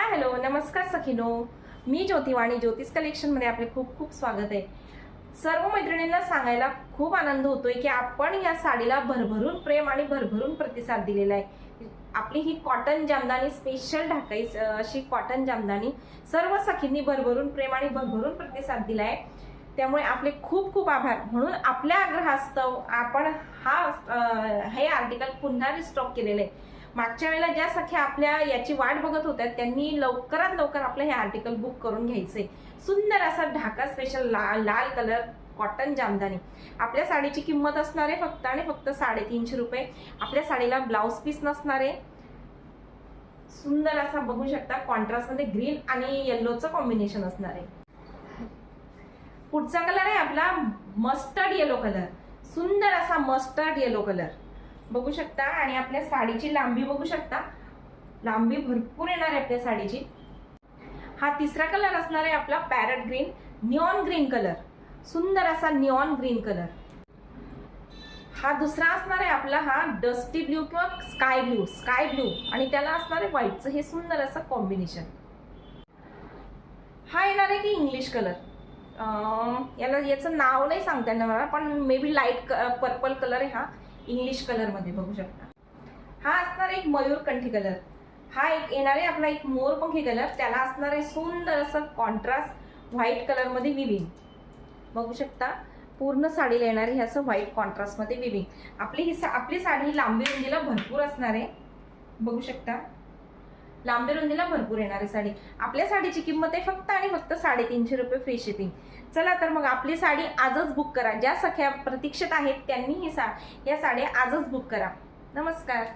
Hello नमस्कार सखीनो, मी ज्योतिवाणी ज्योतिष collection मध्ये आपले खूप खूप स्वागत आहे। सर्व मैत्रिणींना सांगायला खूप आनंद होतोय की आपण या साडीला भरभरून प्रेम आणि भरभरून प्रतिसाद दिलेला आहे। आपली ही कॉटन जामदानी स्पेशल ढाकाई अशी कॉटन जामदानी सर्व सखींनी भरभरून प्रेम आणि भरभरून प्रतिसाद दिलाय, त्यामुळे आपले खूप खूप आभार। म्हणून आपल्या आग्रहास्तव आपण हे आर्टिकल पुन्हा रिस्टॉक केलेले आहे। मागच्या वेळेला ज्या सख्या आपल्या याची वाट बघत होत्या त्यांनी लवकरात लवकर आपलं हे आर्टिकल बुक करून घ्यायचंय। सुंदर असा ढाका स्पेशल लाल कलर कॉटन जामदानी। आपल्या साडीची किंमत असणार आहे फक्त आणि फक्त 350 रुपये। आपल्या साडीला ब्लाउज पीस नसणार आहे। सुंदर असा बघू शकता कॉन्ट्रास्ट मध्ये ग्रीन आणि येल्लोचं कॉम्बिनेशन असणार आहे। पुढचा कलर आहे आपला मस्टर्ड येलो कलर। सुंदर असा मस्टर्ड येलो कलर बघू शकता आणि आपल्या साडीची लांबी बघू शकता, लांबी भरपूर येणार आहे आपल्या साडीची। हा तिसरा कलर असणार आहे आपला parrot green neon green colour. सुंदर असा निऑन ग्रीन कलर। हा दुसरा असणार आहे आपला हा डस्टी ब्ल्यू किंवा स्काय ब्ल्यू आणि त्याला असणार आहे व्हाईटचं हे सुंदर असं कॉम्बिनेशन। हा येणार आहे की इंग्लिश कलर, याचं नाव नाही सांगता येणार मला, पण may be light purple colour आहे। हा इंग्लिश कलर मध्ये बघू शकता। हा असणार एक मयूरकंठी कलर। हा एक येणार आहे आपला एक मोरपंखी कलर, त्याला असणार आहे सुंदर असं कॉन्ट्रास्ट व्हाईट कलर मध्ये विविंग बघू शकता। पूर्ण साडीला येणार आहे असं व्हाईट कॉन्ट्रास्ट मध्ये विविंग। आपली साडी लांबी रुंदीला भरपूर असणार आहे बघू शकता, लांबी रुंदीला भरपूर येणार आहे साडी। आपल्या साडीची किंमत आहे फक्त आणि फक्त 350 रुपये फ्री शिपिंग। चला तर मग आपली साडी आजच बुक करा। ज्या सख्या प्रतीक्षेत आहेत त्यांनी या साड्या आजच बुक करा। नमस्कार।